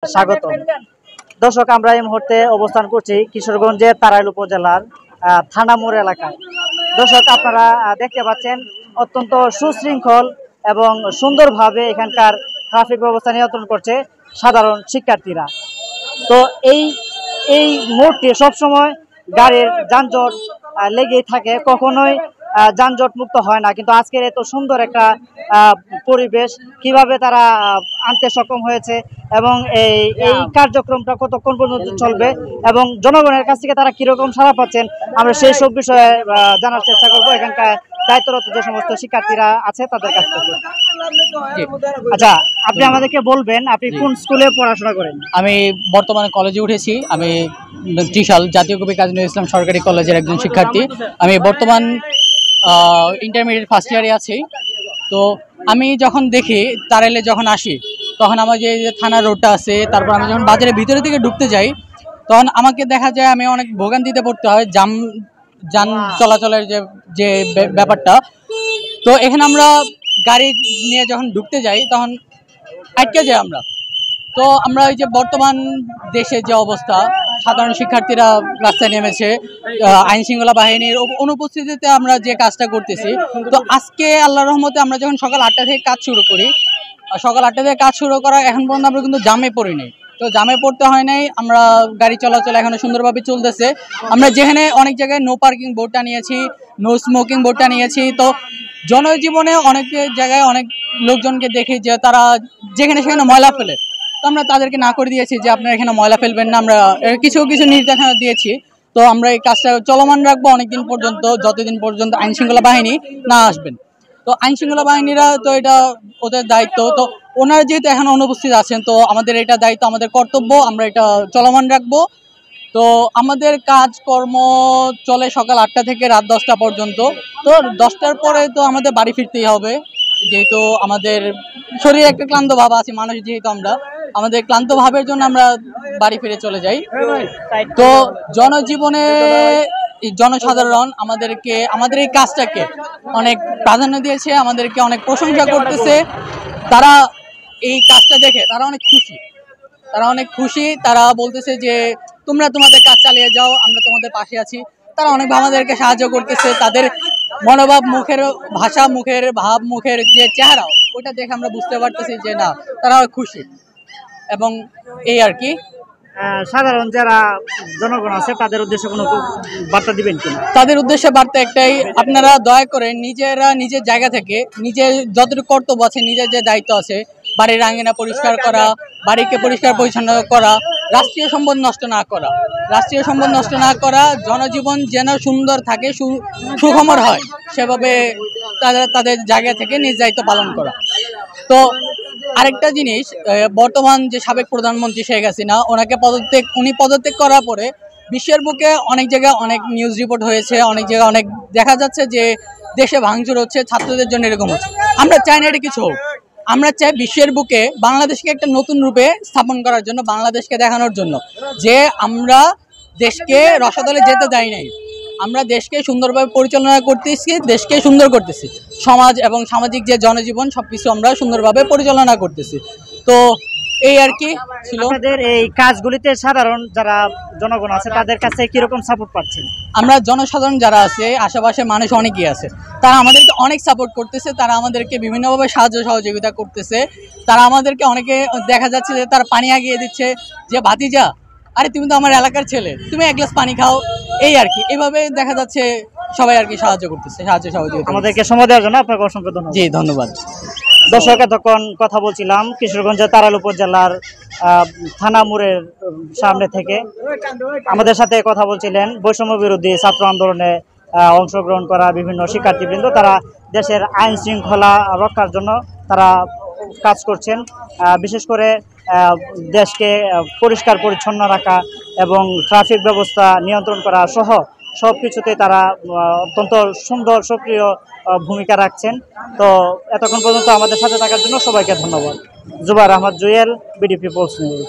স্বাগত। দর্শক, আমরা এই মুহূর্তে অবস্থান করছি কিশোরগঞ্জের তারাইল উপজেলার থানামোড় এলাকায়। দর্শক, আপনারা দেখতে পাচ্ছেন অত্যন্ত সুশৃঙ্খল এবং সুন্দরভাবে এখানকার ট্রাফিক ব্যবস্থা নিয়ন্ত্রণ করছে সাধারণ শিক্ষার্থীরা। তো এই এই মোড়টি সবসময় গাড়ির যানজট লেগেই থাকে, কখনোই যানজট মুক্ত হয় না। কিন্তু আজকের এত সুন্দর একটা পরিবেশ কিভাবে তারা আনতে সক্ষম হয়েছে এবং এই কার্যক্রমটা কতক্ষণ পর্যন্ত চলবে এবং জনগণের কাছ থেকে তারা কিরকম সাড়া পাচ্ছেন, আমরা সেই সব বিষয়ে জানার চেষ্টা করবো এখানকার দায়িত্বরত যে সমস্ত শিক্ষার্থীরা আছে তাদের কাছ থেকে। আচ্ছা, আপনি আমাদেরকে বলবেন আপনি কোন স্কুলে পড়াশোনা করেন? আমি বর্তমানে কলেজে উঠেছি। আমি ত্রিশাল জাতীয় কবি কাজী নজরুল ইসলাম সরকারি কলেজের একজন শিক্ষার্থী। আমি বর্তমান ইন্টারমিডিয়েট ফার্স্ট ইয়ারে আছি। তো আমি যখন দেখি তারাইলে যখন আসি, তখন আমার যে থানা রোডটা আছে, তারপর আমি যখন বাজারের ভিতরে থেকে ঢুকতে যাই, তখন আমাকে দেখা যায় আমি অনেক ভোগান্তিতে পড়তে হয় যান চলাচলের যে ব্যাপারটা। তো এখানে আমরা গাড়ি নিয়ে যখন ঢুকতে যাই তখন আটকে যাই আমরা। তো আমরা ওই যে বর্তমান দেশের যে অবস্থা, সাধারণ শিক্ষার্থীরা রাস্তায় নেমেছে, আইন শৃঙ্খলা বাহিনীর অনুপস্থিতিতে আমরা যে কাজটা করতেছি। তো আজকে আল্লাহর রহমতে আমরা যখন সকাল 8টা থেকে কাজ শুরু করি, সকাল 8টা থেকে কাজ শুরু করা এখন পর্যন্ত আমরা কিন্তু জামে পড়িনি। তো জামে পড়তে হয় নাই, আমরা গাড়ি চলাচল এখনো সুন্দরভাবে চলতেছে। আমরা যেখানে অনেক জায়গায় নো পার্কিং বোর্ডটা নিয়েছি, নো স্মোকিং বোর্ডটা নিয়েছি। তো জনজীবনে অনেক জায়গায় অনেক লোকজনকে দেখি যে তারা যেখানে সেখানে ময়লা ফেলে। তো আমরা তাদেরকে না করে দিয়েছি যে আপনারা এখানে ময়লা ফেলবেন না, আমরা কিছু নির্দেশনা দিয়েছি। তো আমরা এই কাজটা চলমান রাখবো অনেকদিন পর্যন্ত, যতদিন পর্যন্ত আইন শৃঙ্খলা বাহিনী না আসবেন। তো আইন শৃঙ্খলা বাহিনীরা তো এটা ওদের দায়িত্ব। তো ওনারা যেহেতু এখন অনুপস্থিত আছেন, তো আমাদের এটা দায়িত্ব, আমাদের কর্তব্য, আমরা এটা চলমান রাখবো। তো আমাদের কাজকর্ম চলে সকাল 8টা থেকে রাত 10টা পর্যন্ত। তো 10টার পরে তো আমাদের বাড়ি ফিরতেই হবে, যেহেতু আমাদের শরীরে একটা ক্লান্ত ভাব আছে, মানুষ যেহেতু আমরা, আমাদের ক্লান্ত ভাবের জন্য আমরা বাড়ি ফিরে চলে যাই। তো জনজীবনে জনসাধারণ আমাদের এই কাজটাকে অনেক প্রাধান্য দিয়েছে, আমাদেরকে অনেক প্রশংসা করতেছে। তারা এই কাজটা দেখে তারা অনেক খুশি। তারা বলতেছে যে তোমরা তোমাদের কাজ চালিয়ে যাও, আমরা তোমাদের পাশে আছি। তারা অনেক আমাদেরকে সাহায্য করতেছে। তাদের মনোভাব, মুখের ভাষা, মুখের ভাব, মুখের যে চেহারা, ওটা দেখে আমরা বুঝতে পারতেছি যে না, তারা খুশি। এবং এই আর কি। সাধারণ যারা জনগণ আছে তাদের উদ্দেশ্যে কোনো বার্তা দিবেন কিনা? তাদের উদ্দেশ্যে বার্তা একটাই, আপনারা দয়া করে নিজেরা নিজের জায়গা থেকে নিজের যতটুকু কর্তব্য আছে, নিজের যে দায়িত্ব আছে, বাড়ির আঙ্গিনা পরিষ্কার করা, বাড়িকে পরিষ্কার পরিচ্ছন্ন করা, রাষ্ট্রীয় সম্পদ নষ্ট না করা, জনজীবন যেন সুন্দর থাকে, সুখমর হয়, সেভাবে তাদের জায়গা থেকে নিজ দায়িত্ব পালন করা। তো আরেকটা জিনিস, বর্তমান যে সাবেক প্রধানমন্ত্রী শেখ হাসিনা, উনি পদত্যাগ করার পরে বিশ্বের বুকে অনেক জায়গায় অনেক নিউজ রিপোর্ট হয়েছে, অনেক জায়গায় অনেক দেখা যাচ্ছে যে দেশে ভাঙচুর হচ্ছে, ছাত্রদের জন্য এরকম হচ্ছে। আমরা চাই না এটা কিছু হোক। আমরা চাই বিশ্বের বুকে বাংলাদেশকে একটা নতুন রূপে স্থাপন করার জন্য, বাংলাদেশকে দেখানোর জন্য যে আমরা দেশকে রসাতলে যেতে দেয় নাই, আমরা দেশকে সুন্দরভাবে পরিচালনা করতেছি, দেশকে সুন্দর করতেছি, সমাজ এবং সামাজিক যে জনজীবন সবকিছু আমরা সুন্দরভাবে পরিচালনা করতেছি। তো এই আর কি ছিল। আপনাদের এই কাজগুলিতে সাধারণ যারা জনগণ আছে তাদের কাছে কিরকম সাপোর্ট পাচ্ছেন? আমরা জনসাধারণ যারা আছে, আশেপাশে মানুষ অনেকেই আছে, তারা আমাদেরকে অনেক সাপোর্ট করতেছে। তারা আমাদেরকে বিভিন্নভাবে সাহায্য সহযোগিতা করতেছে। তারা আমাদেরকে অনেকে দেখা যাচ্ছে যে তারা পানি আগিয়ে দিচ্ছে, যে ভাতিজা, আরে তুমি তো আমার এলাকার ছেলে, তুমি এক গ্লাস পানি খাও, এই আর কি। এভাবে দেখা যাচ্ছে সবাই আর কি সাহায্য করতেছে, সাহায্য সহযোগিতা। আমাদেরকে সময় দেওয়ার জন্য আপনাকে অসংখ্য ধন্যবাদ। জি, ধন্যবাদ। দর্শক, এতক্ষণ কথা বলছিলাম কিশোরগঞ্জের তারাইল উপজেলার থানামোড়ের সামনে থেকে। আমাদের সাথে কথা বলছিলেন বৈষম্য বিরোধী ছাত্র আন্দোলনে অংশগ্রহণ করা বিভিন্ন শিক্ষার্থীবৃন্দ। তারা দেশের আইন শৃঙ্খলা রক্ষার জন্য তারা কাজ করছেন, বিশেষ করে দেশকে পরিষ্কার পরিচ্ছন্ন রাখা এবং ট্রাফিক ব্যবস্থা নিয়ন্ত্রণ করা সহ সব কিছুতে তারা অত্যন্ত সুন্দর সক্রিয় ভূমিকা রাখছেন। তো এতক্ষণ পর্যন্ত আমাদের সাথে থাকার জন্য সবাইকে ধন্যবাদ। Zubair Ahmed Jewel, BD people's news.